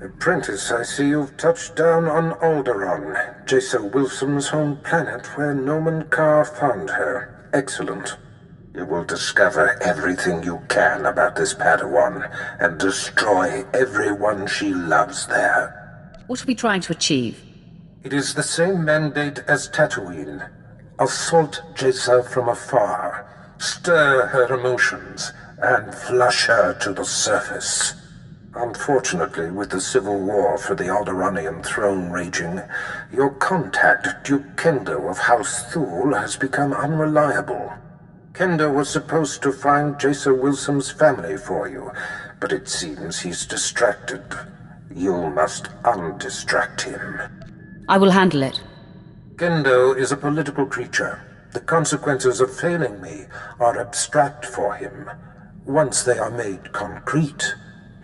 Apprentice, I see you've touched down on Alderaan, Jason Wilson's home planet where Noman Carr found her. Excellent. You will discover everything you can about this Padawan and destroy everyone she loves there. What are we trying to achieve? It is the same mandate as Tatooine. Assault Jason from afar, stir her emotions, and flush her to the surface. Unfortunately, with the civil war for the Alderaanian throne raging, your contact, Duke Kendo of House Thule, has become unreliable. Kendo was supposed to find Jason Wilson's family for you, but it seems he's distracted. You must undistract him. I will handle it. Kendo is a political creature. The consequences of failing me are abstract for him. Once they are made concrete,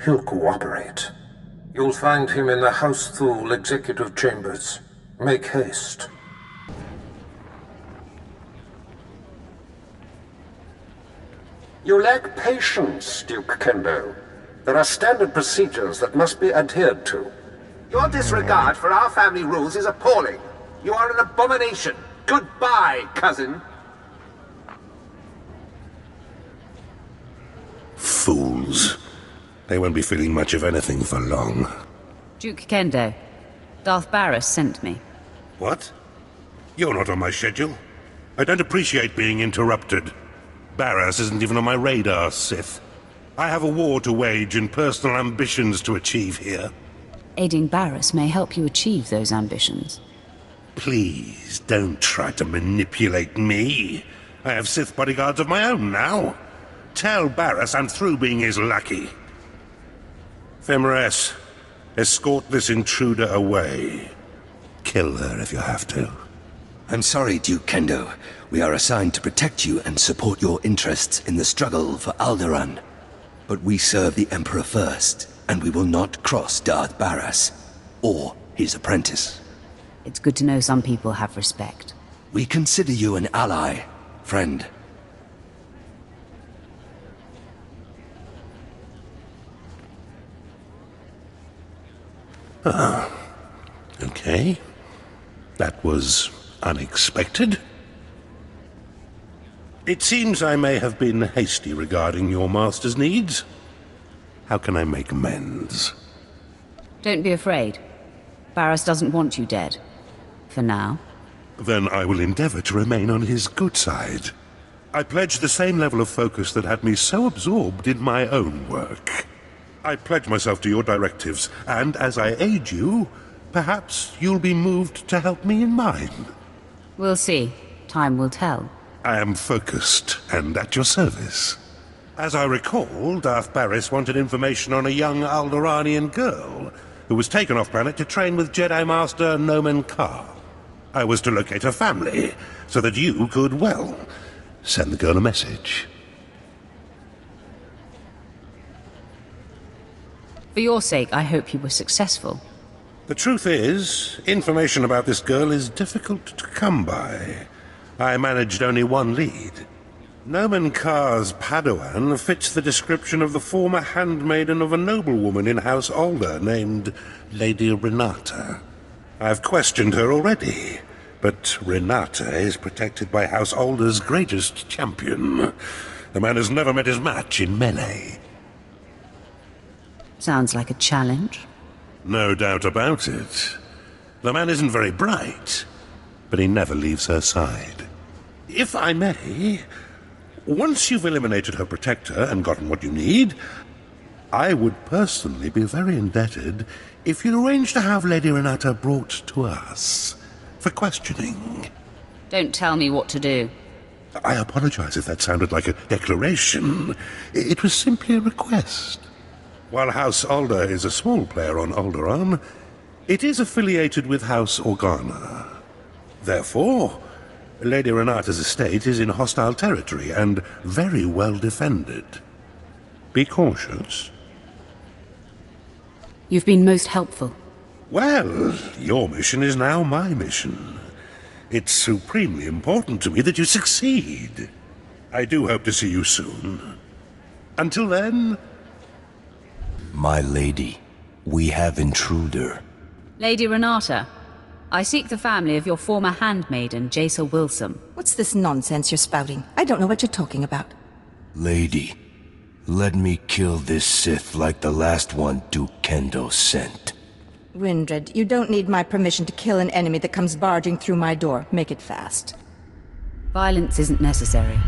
he'll cooperate. You'll find him in the House Thule executive chambers. Make haste. You lack patience, Duke Kendo. There are standard procedures that must be adhered to. Your disregard for our family rules is appalling. You are an abomination. Goodbye, cousin. Fools. They won't be feeling much of anything for long. Duke Kendo, Darth Barris sent me. What? You're not on my schedule. I don't appreciate being interrupted. Barris isn't even on my radar, Sith. I have a war to wage and personal ambitions to achieve here. Aiding Barris may help you achieve those ambitions. Please, don't try to manipulate me. I have Sith bodyguards of my own now. Tell Barris I'm through being his lackey. Fimres, escort this intruder away. Kill her if you have to. I'm sorry, Duke Kendo. We are assigned to protect you and support your interests in the struggle for Alderaan. But we serve the Emperor first, and we will not cross Darth Barris, or his apprentice. It's good to know some people have respect. We consider you an ally, friend. Okay. That was unexpected. It seems I may have been hasty regarding your master's needs. How can I make amends? Don't be afraid. Barris doesn't want you dead. For now. Then I will endeavor to remain on his good side. I pledge the same level of focus that had me so absorbed in my own work. I pledge myself to your directives, and as I aid you, perhaps you'll be moved to help me in mine. We'll see. Time will tell. I am focused and at your service. As I recall, Darth Barris wanted information on a young Alderaanian girl who was taken off-planet to train with Jedi Master Noman Carr. I was to locate her family, so that you could, well, send the girl a message. For your sake, I hope you were successful. The truth is, information about this girl is difficult to come by. I managed only one lead. Noman Carr's Padawan fits the description of the former handmaiden of a noblewoman in House Alder named Lady Renata. I've questioned her already, but Renata is protected by House Alder's greatest champion. The man has never met his match in melee. Sounds like a challenge. No doubt about it. The man isn't very bright, but he never leaves her side. If I may, once you've eliminated her protector and gotten what you need, I would personally be very indebted if you'd arrange to have Lady Renata brought to us for questioning. Don't tell me what to do. I apologize if that sounded like a declaration. It was simply a request. While House Alder is a small player on Alderaan, it is affiliated with House Organa. Therefore, Lady Renata's estate is in hostile territory and very well defended. Be cautious. You've been most helpful. Well, your mission is now my mission. It's supremely important to me that you succeed. I do hope to see you soon. Until then... My lady. We have intruder. Lady Renata, I seek the family of your former handmaiden, Jaisa Wilson. What's this nonsense you're spouting? I don't know what you're talking about. Lady, let me kill this Sith like the last one Duke Kendo sent. Windred, you don't need my permission to kill an enemy that comes barging through my door. Make it fast. Violence isn't necessary.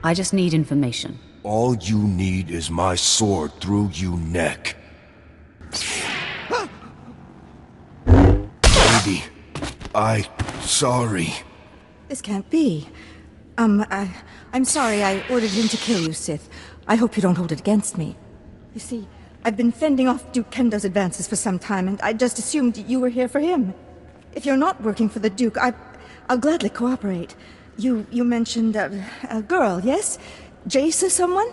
I just need information. All you need is my sword through you neck. Lady, sorry. This can't be. I'm sorry I ordered him to kill you, Sith. I hope you don't hold it against me. You see, I've been fending off Duke Kendo's advances for some time, and I just assumed you were here for him. If you're not working for the Duke, I'll gladly cooperate. You mentioned a girl, yes? Jaisa someone?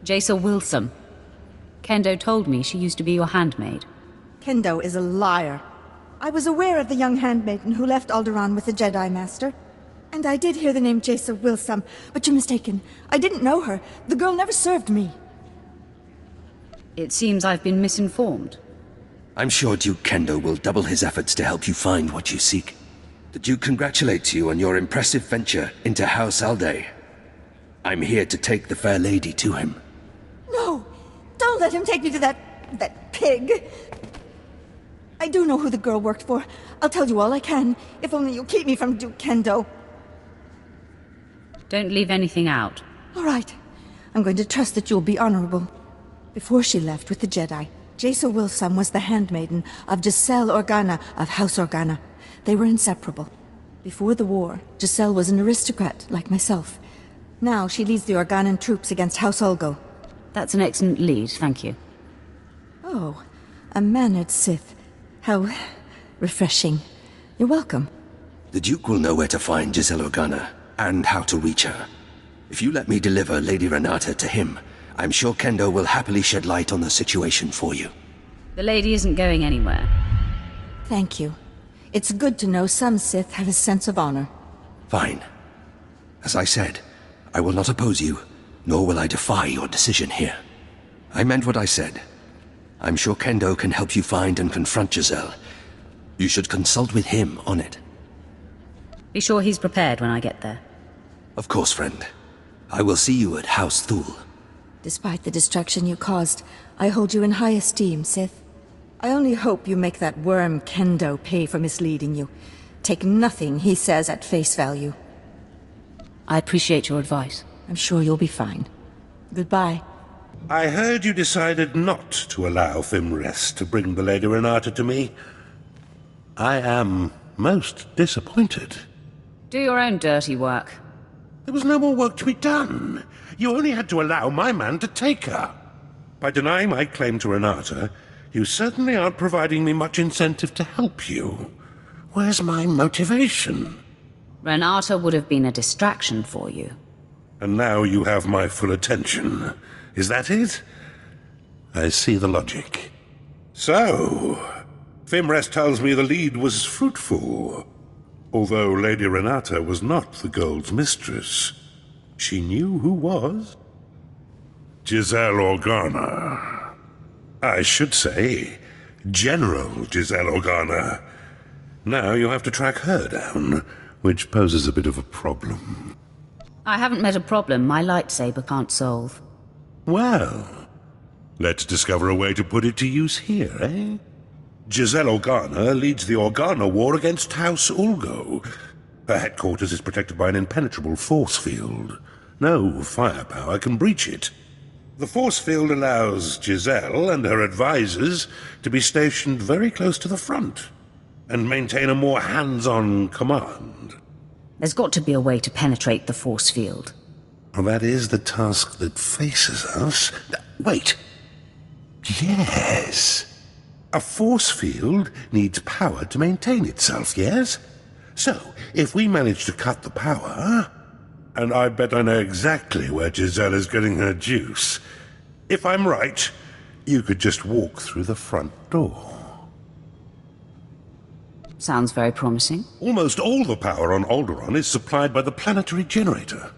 Jaisa Wilson. Kendo told me she used to be your handmaid. Kendo is a liar. I was aware of the young handmaiden who left Alderaan with the Jedi Master. And I did hear the name Jaisa Wilson, but you're mistaken. I didn't know her. The girl never served me. It seems I've been misinformed. I'm sure Duke Kendo will double his efforts to help you find what you seek. The Duke congratulates you on your impressive venture into House Alde. I'm here to take the fair lady to him. No! Don't let him take me to that pig! I do know who the girl worked for. I'll tell you all I can, if only you'll keep me from Duke Kendo. Don't leave anything out. All right. I'm going to trust that you'll be honorable. Before she left with the Jedi, Jaisa Wilson was the handmaiden of Giselle Organa of House Organa. They were inseparable. Before the war, Giselle was an aristocrat, like myself. Now she leads the Organan troops against House Ulgo. That's an excellent lead, thank you. Oh, a mannered Sith. How refreshing. You're welcome. The Duke will know where to find Giselle Organa, and how to reach her. If you let me deliver Lady Renata to him, I'm sure Kendo will happily shed light on the situation for you. The lady isn't going anywhere. Thank you. It's good to know some Sith have a sense of honor. Fine. As I said, I will not oppose you, nor will I defy your decision here. I meant what I said. I'm sure Kendo can help you find and confront Giselle. You should consult with him on it. Be sure he's prepared when I get there. Of course, friend. I will see you at House Thule. Despite the destruction you caused, I hold you in high esteem, Sith. I only hope you make that worm Kendo pay for misleading you. Take nothing he says at face value. I appreciate your advice. I'm sure you'll be fine. Goodbye. I heard you decided not to allow Fimrest to bring the Lady Renata to me. I am most disappointed. Do your own dirty work. There was no more work to be done. You only had to allow my man to take her. By denying my claim to Renata, you certainly aren't providing me much incentive to help you. Where's my motivation? Renata would have been a distraction for you. And now you have my full attention. Is that it? I see the logic. So, Fimrest tells me the lead was fruitful. Although Lady Renata was not the Gold's mistress, she knew who was. Giselle Organa. I should say, General Giselle Organa. Now you have to track her down, which poses a bit of a problem. I haven't met a problem my lightsaber can't solve. Well, let's discover a way to put it to use here, eh? Giselle Organa leads the Organa War against House Ulgo. Her headquarters is protected by an impenetrable force field. No firepower can breach it. The force field allows Giselle and her advisors to be stationed very close to the front and maintain a more hands-on command. There's got to be a way to penetrate the force field. Well, that is the task that faces us. Wait. Yes. A force field needs power to maintain itself, yes? So, if we manage to cut the power... And I bet I know exactly where Giselle is getting her juice. If I'm right, you could just walk through the front door. Sounds very promising. Almost all the power on Alderaan is supplied by the planetary generator.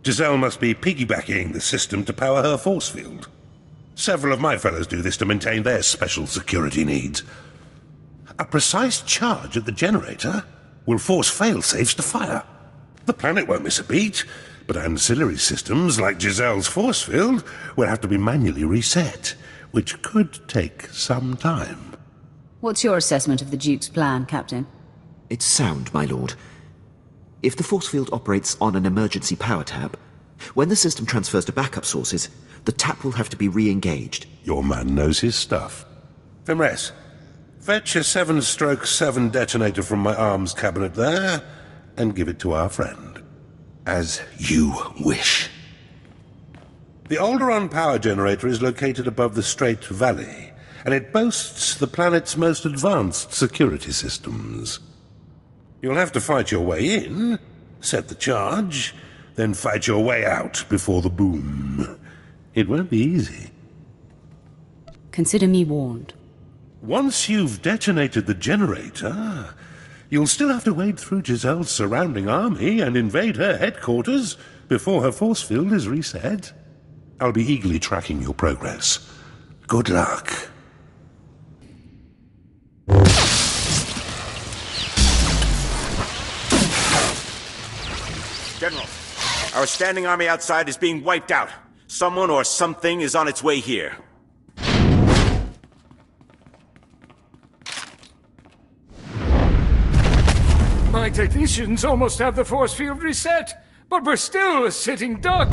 Giselle must be piggybacking the system to power her force field. Several of my fellows do this to maintain their special security needs. A precise charge at the generator will force fail-safes to fire. The planet won't miss a beat, but ancillary systems like Giselle's force field will have to be manually reset, which could take some time. What's your assessment of the Duke's plan, Captain? It's sound, my lord. If the force field operates on an emergency power tap, when the system transfers to backup sources, the tap will have to be re-engaged. Your man knows his stuff. Fimres, fetch a 7/7 detonator from my arms cabinet there, and give it to our friend. As you wish. The Alderaan power generator is located above the Strait Valley, and it boasts the planet's most advanced security systems. You'll have to fight your way in, set the charge, then fight your way out before the boom. It won't be easy. Consider me warned. Once you've detonated the generator, you'll still have to wade through Giselle's surrounding army and invade her headquarters before her force field is reset. I'll be eagerly tracking your progress. Good luck. General, our standing army outside is being wiped out. Someone or something is on its way here. My technicians almost have the force field reset, but we're still a sitting duck.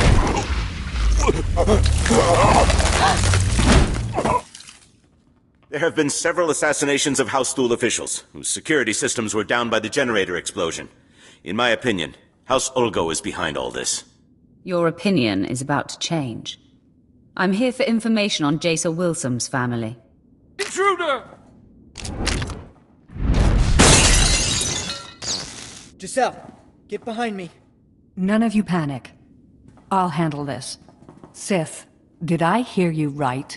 There have been several assassinations of House Thule officials, whose security systems were down by the generator explosion. In my opinion, House Ulgo is behind all this. Your opinion is about to change. I'm here for information on Jason Wilson's family. Intruder! Giselle, get behind me. None of you panic. I'll handle this. Sith, did I hear you right?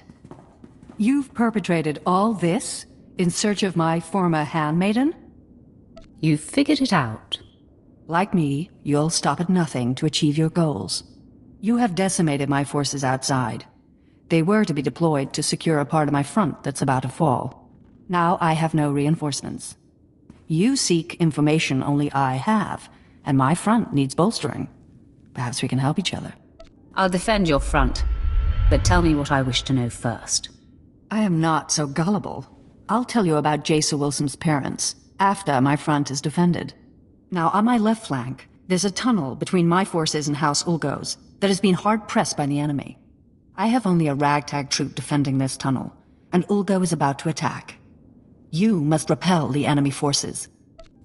You've perpetrated all this in search of my former handmaiden? You've figured it out. Like me, you'll stop at nothing to achieve your goals. You have decimated my forces outside. They were to be deployed to secure a part of my front that's about to fall. Now I have no reinforcements. You seek information only I have, and my front needs bolstering. Perhaps we can help each other. I'll defend your front, but tell me what I wish to know first. I am not so gullible. I'll tell you about Jason Wilson's parents, after my front is defended. Now, on my left flank, there's a tunnel between my forces and House Ulgo's that has been hard-pressed by the enemy. I have only a ragtag troop defending this tunnel, and Ulgo is about to attack. You must repel the enemy forces.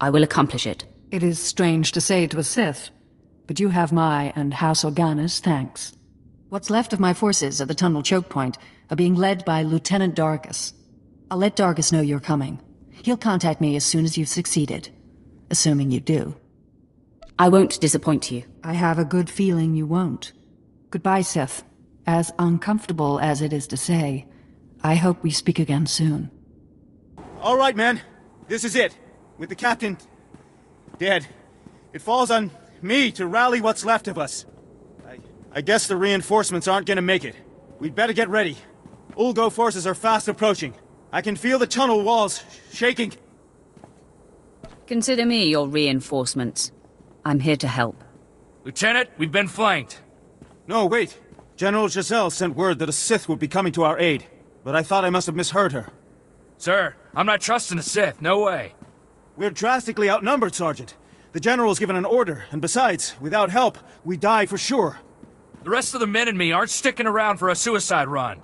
I will accomplish it. It is strange to say to a Sith, but you have my and House Organa's thanks. What's left of my forces at the tunnel choke point are being led by Lieutenant Dargus. I'll let Dargus know you're coming. He'll contact me as soon as you've succeeded. Assuming you do. I won't disappoint you. I have a good feeling you won't. Goodbye, Sith. As uncomfortable as it is to say, I hope we speak again soon. All right, men. This is it. With the captain dead, it falls on me to rally what's left of us. I guess the reinforcements aren't gonna make it. We'd better get ready. Ulgo forces are fast approaching. I can feel the tunnel walls shaking. Consider me your reinforcements. I'm here to help. Lieutenant, we've been flanked. No, wait. General Giselle sent word that a Sith would be coming to our aid, but I thought I must have misheard her. Sir, I'm not trusting the Sith, no way. We're drastically outnumbered, Sergeant. The General's given an order, and besides, without help, we die for sure. The rest of the men and me aren't sticking around for a suicide run.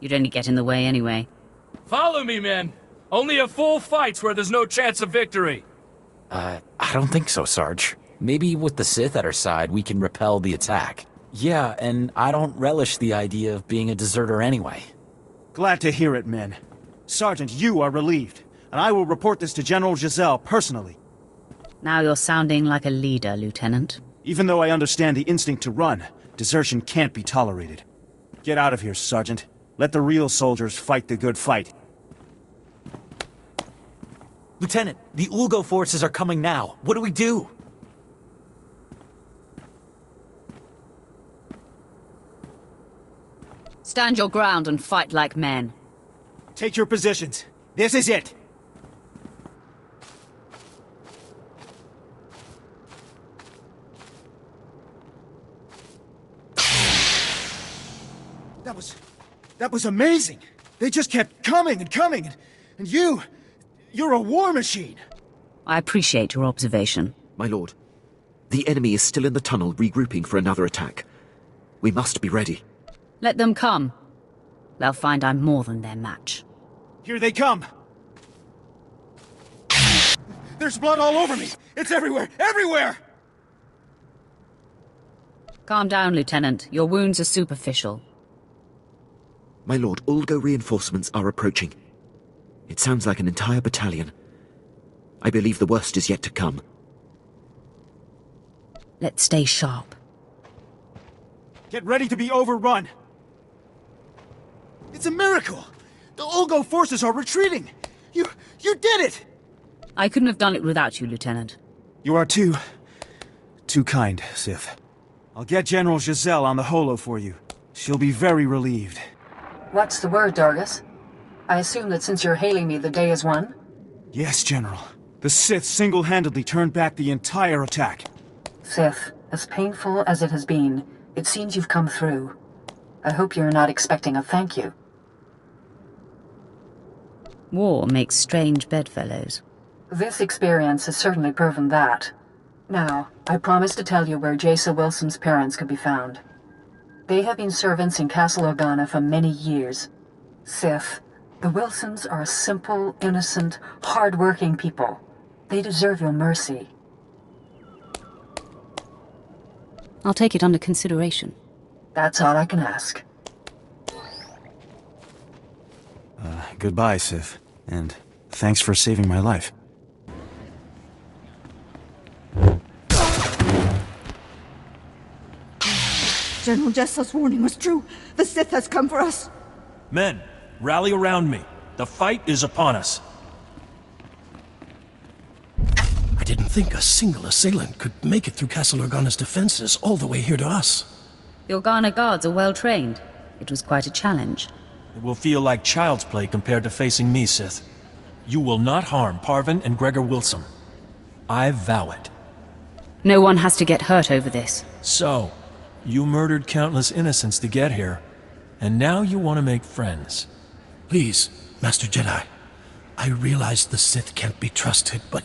You'd only get in the way anyway. Follow me, men. Only a full fight's where there's no chance of victory. I don't think so, Sarge. Maybe with the Sith at our side, we can repel the attack. Yeah, and I don't relish the idea of being a deserter anyway. Glad to hear it, men. Sergeant, you are relieved, and I will report this to General Giselle personally. Now you're sounding like a leader, Lieutenant. Even though I understand the instinct to run, desertion can't be tolerated. Get out of here, Sergeant. Let the real soldiers fight the good fight. Lieutenant, the Ulgo forces are coming now. What do we do? Stand your ground and fight like men. Take your positions. This is it. That was amazing. They just kept coming and coming, and you're a war machine. I appreciate your observation. My lord, the enemy is still in the tunnel regrouping for another attack. We must be ready. Let them come. They'll find I'm more than their match. Here they come. There's blood all over me. It's everywhere, everywhere! Calm down, Lieutenant. Your wounds are superficial. My lord, Ulgo reinforcements are approaching. It sounds like an entire battalion. I believe the worst is yet to come. Let's stay sharp. Get ready to be overrun. It's a miracle! The Ulgo forces are retreating! You did it! I couldn't have done it without you, Lieutenant. You are too kind, Sith. I'll get General Giselle on the holo for you. She'll be very relieved. What's the word, Dorgus? I assume that since you're hailing me, the day is won? Yes, General. The Sith single-handedly turned back the entire attack. Sith, as painful as it has been, it seems you've come through. I hope you're not expecting a thank you. War makes strange bedfellows. This experience has certainly proven that. Now, I promise to tell you where Jaisa Wilson's parents could be found. They have been servants in Castle Organa for many years. Sith, the Wilsons are a simple, innocent, hard-working people. They deserve your mercy. I'll take it under consideration. That's all I can ask. Goodbye, Sith. And thanks for saving my life. General Jessel's warning was true. The Sith has come for us. Men, rally around me. The fight is upon us. I didn't think a single assailant could make it through Castle Organa's defenses all the way here to us. The Organa guards are well trained. It was quite a challenge. It will feel like child's play compared to facing me, Sith. You will not harm Parvin and Gregor Wilson. I vow it. No one has to get hurt over this. So, you murdered countless innocents to get here, and now you want to make friends. Please, Master Jedi. I realize the Sith can't be trusted, but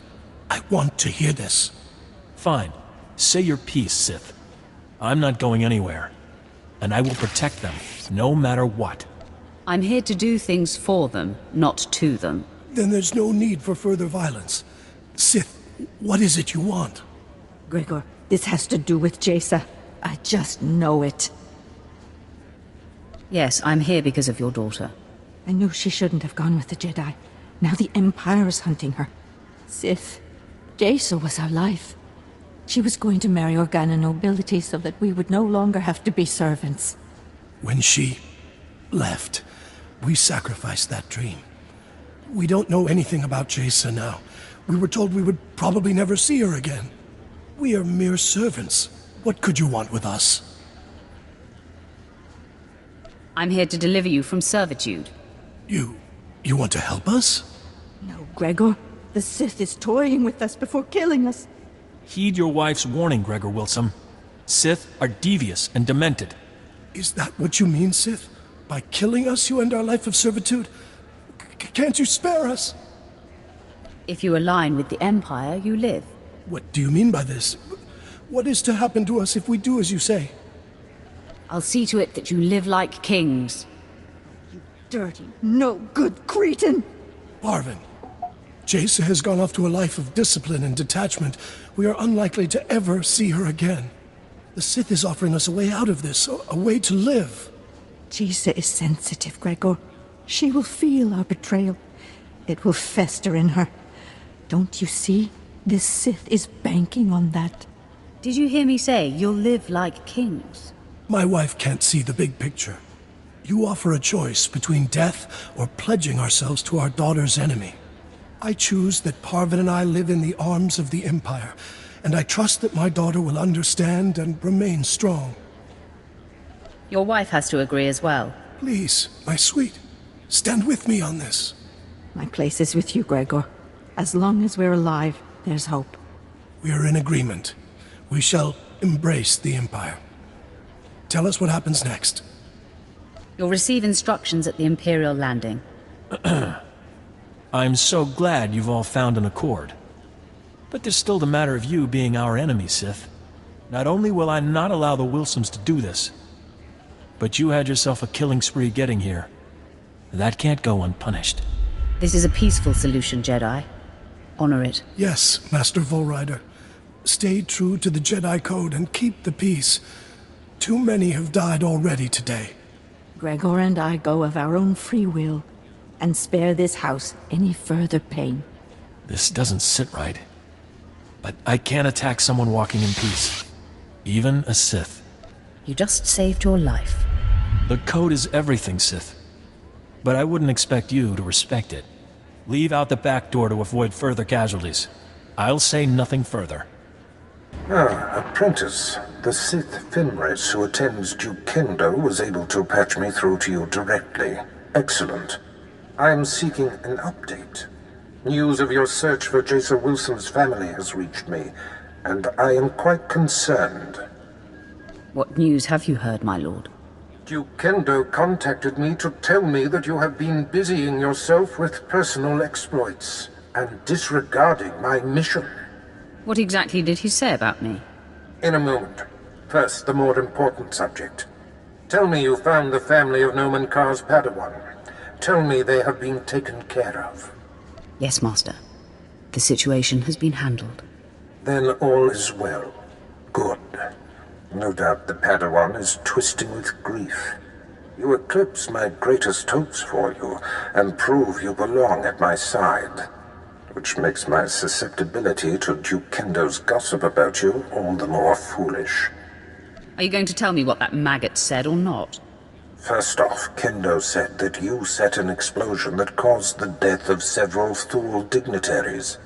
I want to hear this. Fine. Say your piece, Sith. I'm not going anywhere. And I will protect them, no matter what. I'm here to do things for them, not to them. Then there's no need for further violence. Sith, what is it you want? Gregor, this has to do with Jaisa. I just know it. Yes, I'm here because of your daughter. I knew she shouldn't have gone with the Jedi. Now the Empire is hunting her. Sith, Jaisa was our life. She was going to marry Organa nobility so that we would no longer have to be servants. When she left, we sacrificed that dream. We don't know anything about Jaisa now. We were told we would probably never see her again. We are mere servants. What could you want with us? I'm here to deliver you from servitude. You want to help us? No, Gregor. The Sith is toying with us before killing us. Heed your wife's warning, Gregor Wilson. Sith are devious and demented. Is that what you mean, Sith? By killing us, you end our life of servitude? Can't you spare us? If you align with the Empire, you live. What do you mean by this? What is to happen to us if we do as you say? I'll see to it that you live like kings. You dirty, no-good cretin! Parvin, Jaisa has gone off to a life of discipline and detachment. We are unlikely to ever see her again. The Sith is offering us a way out of this, a way to live. Jaisa is sensitive, Gregor. She will feel our betrayal. It will fester in her. Don't you see? This Sith is banking on that. Did you hear me say you'll live like kings? My wife can't see the big picture. You offer a choice between death or pledging ourselves to our daughter's enemy. I choose that Parvin and I live in the arms of the Empire, and I trust that my daughter will understand and remain strong. Your wife has to agree as well. Please, my sweet, stand with me on this. My place is with you, Gregor. As long as we're alive, there's hope. We are in agreement. We shall embrace the Empire. Tell us what happens next. You'll receive instructions at the Imperial landing. I'm so glad you've all found an accord. But there's still the matter of you being our enemy, Sith. Not only will I not allow the Wilsons to do this, but you had yourself a killing spree getting here. That can't go unpunished. This is a peaceful solution, Jedi. Honor it. Yes, Master Volrider. Stay true to the Jedi Code and keep the peace. Too many have died already today. Gregor and I go of our own free will, and spare this house any further pain. This doesn't sit right. But I can't attack someone walking in peace. Even a Sith. You just saved your life. The Code is everything, Sith. But I wouldn't expect you to respect it. Leave out the back door to avoid further casualties. I'll say nothing further. Apprentice. The Sith Fenris who attends Duke Kendo was able to patch me through to you directly. Excellent. I am seeking an update. News of your search for Jason Wilson's family has reached me, and I am quite concerned. What news have you heard, my lord? Duke Kendo contacted me to tell me that you have been busying yourself with personal exploits and disregarding my mission. What exactly did he say about me? In a moment. First, the more important subject. Tell me you found the family of Noman Kar's Padawan. Tell me they have been taken care of. Yes, Master. The situation has been handled. Then all is well. Good. No doubt the Padawan is twisting with grief. You eclipse my greatest hopes for you, and prove you belong at my side. Which makes my susceptibility to Duke Kendo's gossip about you all the more foolish. Are you going to tell me what that maggot said or not? First off, Kendo said that you set an explosion that caused the death of several Thule dignitaries.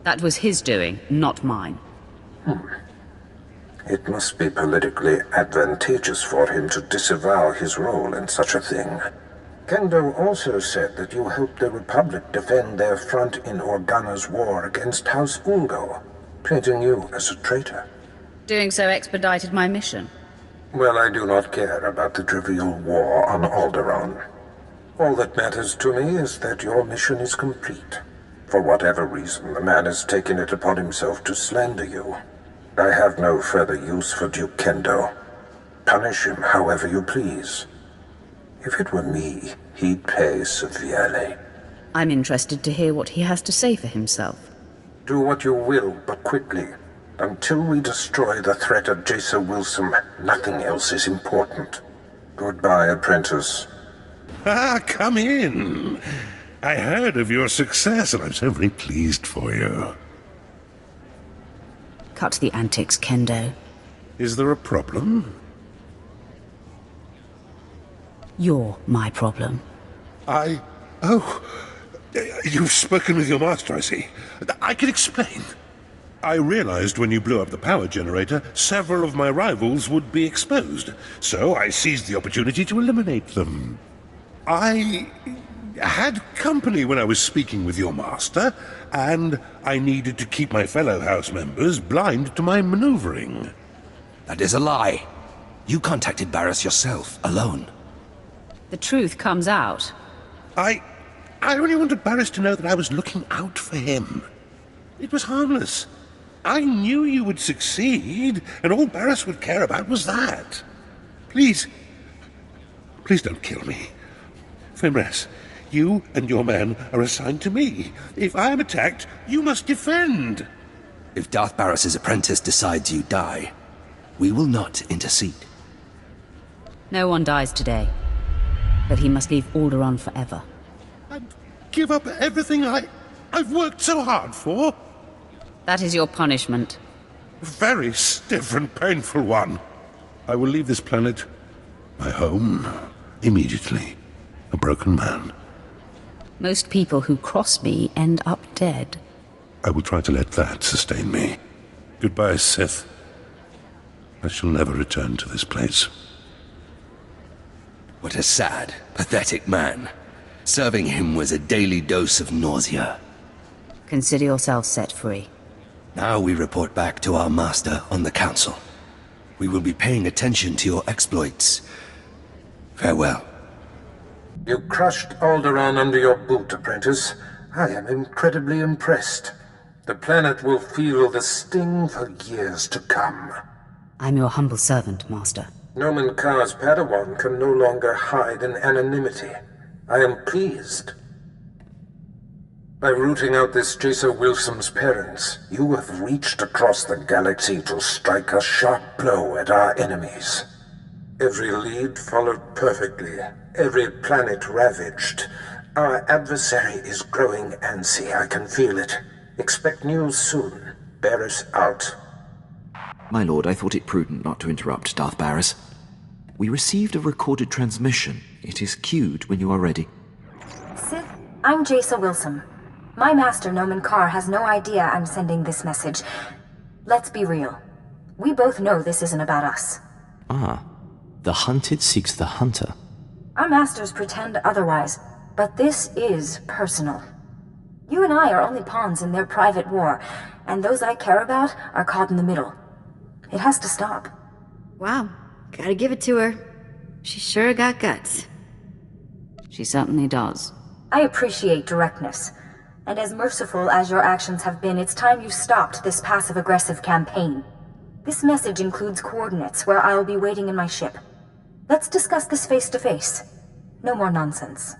That was his doing, not mine. It must be politically advantageous for him to disavow his role in such a thing. Kendo also said that you helped the Republic defend their front in Organa's war against House Ulgo, painting you as a traitor. Doing so expedited my mission. Well, I do not care about the trivial war on Alderaan. All that matters to me is that your mission is complete. For whatever reason, the man has taken it upon himself to slander you. I have no further use for Duke Kendo. Punish him however you please. If it were me, he'd pay severely. I'm interested to hear what he has to say for himself. Do what you will, but quickly. Until we destroy the threat of Jason Wilson, nothing else is important. Goodbye, apprentice. Come in. I heard of your success, and I'm so very pleased for you. Cut the antics, Kendo. Is there a problem? You're my problem. Oh, you've spoken with your master, I see. I can explain. I realized when you blew up the power generator, several of my rivals would be exposed, so I seized the opportunity to eliminate them. I had company when I was speaking with your master, and I needed to keep my fellow house members blind to my maneuvering. That is a lie. You contacted Barris yourself, alone. The truth comes out. I only wanted Barris to know that I was looking out for him. It was harmless. I knew you would succeed, and all Barris would care about was that. Please don't kill me. Fenris, you and your men are assigned to me. If I am attacked, you must defend. If Darth Barris's apprentice decides you die, we will not intercede. No one dies today, but he must leave Alderaan forever. And give up everything I've worked so hard for? That is your punishment. A very stiff and painful one. I will leave this planet, my home, immediately. A broken man. Most people who cross me end up dead. I will try to let that sustain me. Goodbye, Sith. I shall never return to this place. What a sad, pathetic man. Serving him was a daily dose of nausea. Consider yourself set free. Now we report back to our master on the council. We will be paying attention to your exploits. Farewell. You crushed Alderaan under your boot, apprentice. I am incredibly impressed. The planet will feel the sting for years to come. I'm your humble servant, Master. Nomen Karr's Padawan can no longer hide in anonymity. I am pleased. By rooting out this Jason Wilson's parents, you have reached across the galaxy to strike a sharp blow at our enemies. Every lead followed perfectly, every planet ravaged. Our adversary is growing antsy, I can feel it. Expect news soon. Barris out. My lord, I thought it prudent not to interrupt Darth Barris. We received a recorded transmission. It is queued when you are ready. Sith, I'm Jason Wilson. My master, Nomen Karr, has no idea I'm sending this message. Let's be real. We both know this isn't about us. Ah. The hunted seeks the hunter. Our masters pretend otherwise, but this is personal. You and I are only pawns in their private war, and those I care about are caught in the middle. It has to stop. Wow. Gotta give it to her. She sure got guts. She certainly does. I appreciate directness. And as merciful as your actions have been, it's time you stopped this passive-aggressive campaign. This message includes coordinates where I'll be waiting in my ship. Let's discuss this face-to-face. No more nonsense.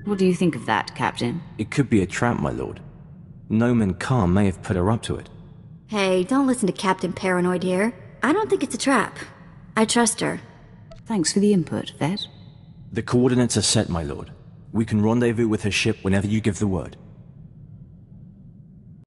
What do you think of that, Captain? It could be a trap, my lord. Nomen Karr may have put her up to it. Hey, don't listen to Captain Paranoid here. I don't think it's a trap. I trust her. Thanks for the input, Vet. The coordinates are set, my lord. We can rendezvous with her ship whenever you give the word.